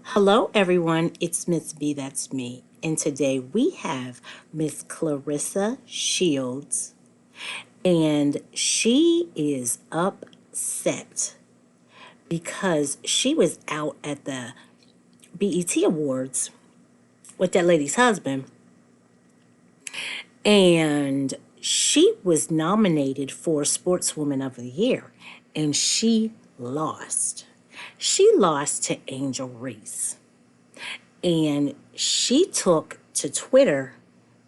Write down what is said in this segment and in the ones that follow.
Hello, everyone. It's MsBThatsMe, and today we have Miss Claressa Shields, and she is upset because she was out at the BET Awards with that lady's husband, and she was nominated for Sportswoman of the Year, and she lost. She lost to Angel Reese. And she took to Twitter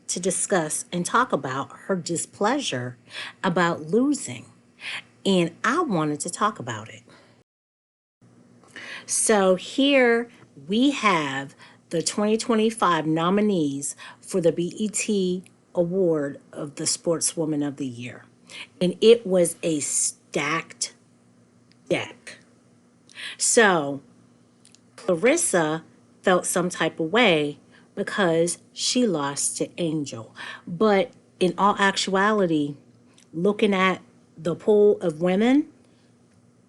to discuss and talk about her displeasure about losing. And I wanted to talk about it. So here we have the 2025 nominees for the BET Award of the Sportswoman of the Year. And it was a stacked deck. So Claressa felt some type of way because she lost to Angel. But in all actuality, looking at the pool of women,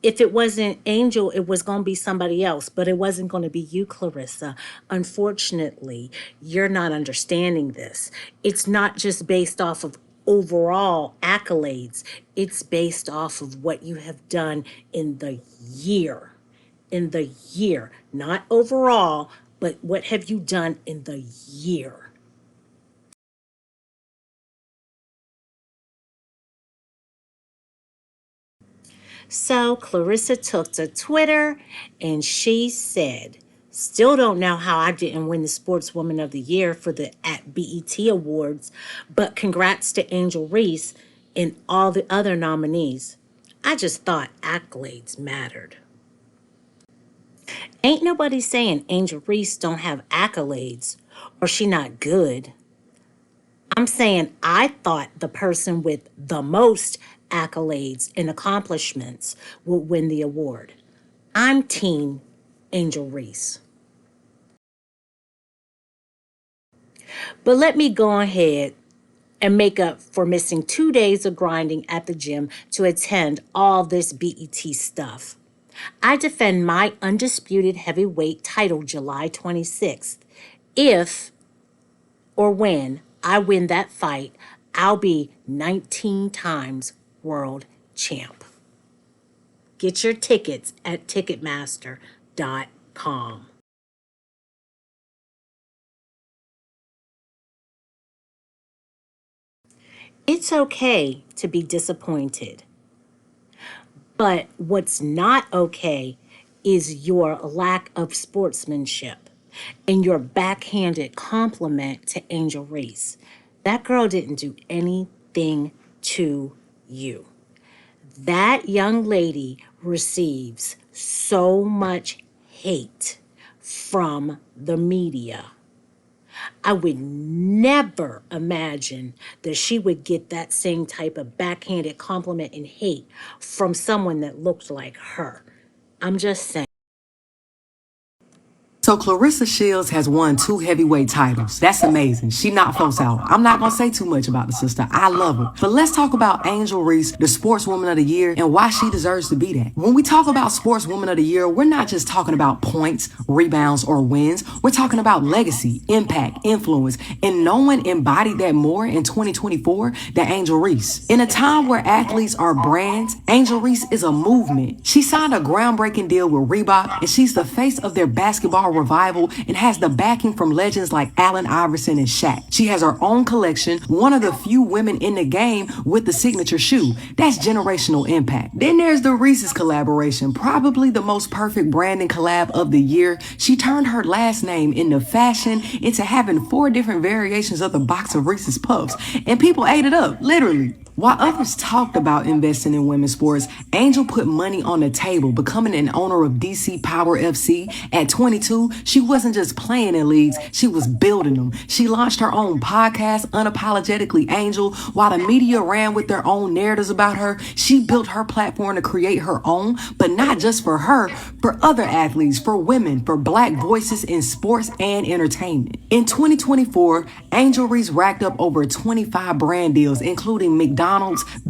if it wasn't Angel, it was going to be somebody else, but it wasn't going to be you, Claressa. Unfortunately, you're not understanding this. It's not just based off of overall accolades, it's based off of what you have done in the year. In the year, not overall, but what have you done in the year? So Claressa took to Twitter and she said, still don't know how I didn't win the Sportswoman of the Year for the at BET Awards, but congrats to Angel Reese and all the other nominees. I just thought accolades mattered. Ain't nobody saying Angel Reese don't have accolades or she not good. I'm saying I thought the person with the most accolades and accomplishments would win the award. I'm Team Angel Reese. But let me go ahead and make up for missing 2 days of grinding at the gym to attend all this BET stuff. I defend my undisputed heavyweight title July 26th. If or when I win that fight, I'll be 19 times world champ. Get your tickets at Ticketmaster.com. It's okay to be disappointed, but what's not okay is your lack of sportsmanship and your backhanded compliment to Angel Reese. That girl didn't do anything to you. That young lady receives so much hate from the media. I would never imagine that she would get that same type of backhanded compliment and hate from someone that looked like her. I'm just saying. So Claressa Shields has won 2 heavyweight titles. That's amazing. She knocked folks out. I'm not going to say too much about the sister. I love her. But let's talk about Angel Reese, the Sportswoman of the Year, and why she deserves to be that. When we talk about Sportswoman of the Year, we're not just talking about points, rebounds, or wins. We're talking about legacy, impact, influence, and no one embodied that more in 2024 than Angel Reese. In a time where athletes are brands, Angel Reese is a movement. She signed a groundbreaking deal with Reebok, and she's the face of their basketball revival and has the backing from legends like Allen Iverson and Shaq. She has her own collection, one of the few women in the game with the signature shoe. That's generational impact. Then there's the Reese's collaboration, probably the most perfect branding collab of the year. She turned her last name into fashion, into having 4 different variations of the box of Reese's Puffs, and people ate it up, literally. While others talked about investing in women's sports, Angel put money on the table, becoming an owner of DC Power FC. At 22, she wasn't just playing in leagues, she was building them. She launched her own podcast, Unapologetically Angel. While the media ran with their own narratives about her, she built her platform to create her own, but not just for her, for other athletes, for women, for Black voices in sports and entertainment. In 2024, Angel Reese racked up over 25 brand deals, including McDonald's,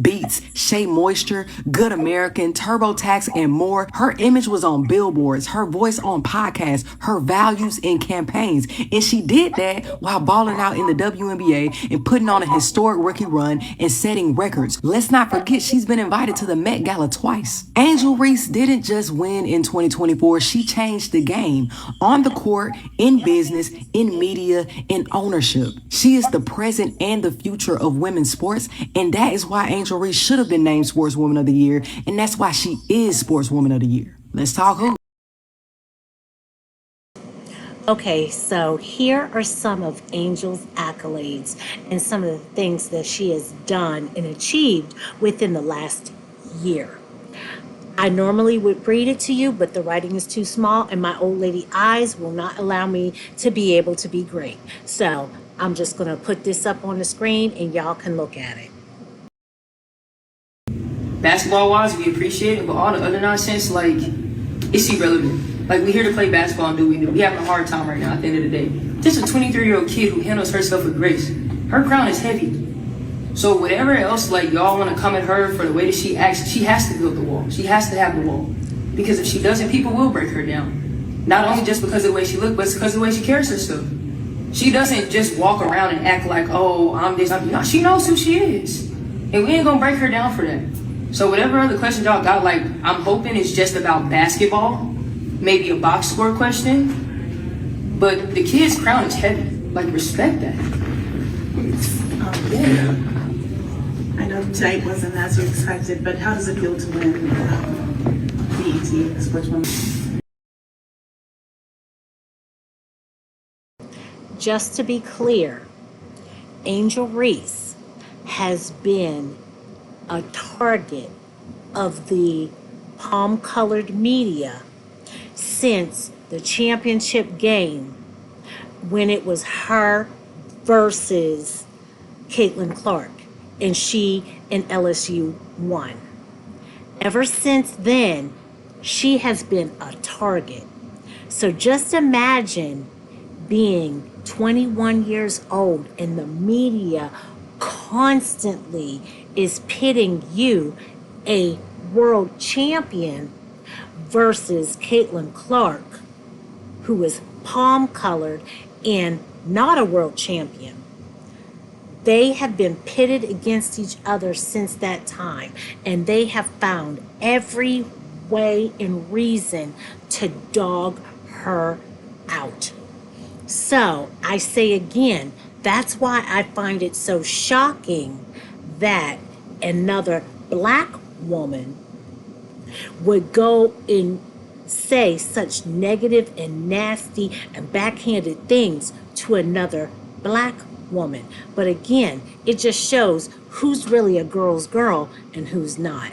Beats, Shea Moisture, Good American, TurboTax, and more. Her image was on billboards, her voice on podcasts, her values and campaigns. And she did that while balling out in the WNBA and putting on a historic rookie run and setting records. Let's not forget she's been invited to the Met Gala twice. Angel Reese didn't just win in 2024, she changed the game on the court, in business, in media, in ownership. She is the present and the future of women's sports, and that is why Angel Reese should have been named Sportswoman of the Year, and that's why she is Sportswoman of the Year. Let's talk who. Okay, so here are some of Angel's accolades and some of the things that she has done and achieved within the last year. I normally would read it to you, but the writing is too small and my old lady eyes will not allow me to be able to be great. So I'm just going to put this up on the screen and y'all can look at it. Basketball-wise, we appreciate it, but all the other nonsense, like, it's irrelevant. Like, we're here to play basketball and do what we do. We're having a hard time right now at the end of the day. Just a 23-year-old kid who handles herself with grace. Her crown is heavy. So whatever else, like, y'all want to come at her for the way that she acts, she has to build the wall. She has to have the wall. Because if she doesn't, people will break her down. Not only just because of the way she looks, but because of the way she carries herself. She doesn't just walk around and act like, oh, I'm this. No, she knows who she is. And we ain't going to break her down for that. So whatever other questions y'all got, like, I'm hoping it's just about basketball. Maybe a box score question. But the kid's crown is heavy. Like, respect that. Yeah. I know tonight wasn't as you expected, but how does it feel to win BET Sportswoman? Just to be clear, Angel Reese has been a target of the palm-colored media since the championship game when it was her versus Caitlin Clark and she and LSU won. Ever since then, she has been a target. So just imagine being 21 years old and the media constantly is pitting you, a world champion, versus Caitlin Clark, who is palm-colored and not a world champion. They have been pitted against each other since that time, and they have found every way and reason to dog her out. So I say again, that's why I find it so shocking that another black woman would go and say such negative and nasty and backhanded things to another black woman. But again, it just shows who's really a girl's girl and who's not.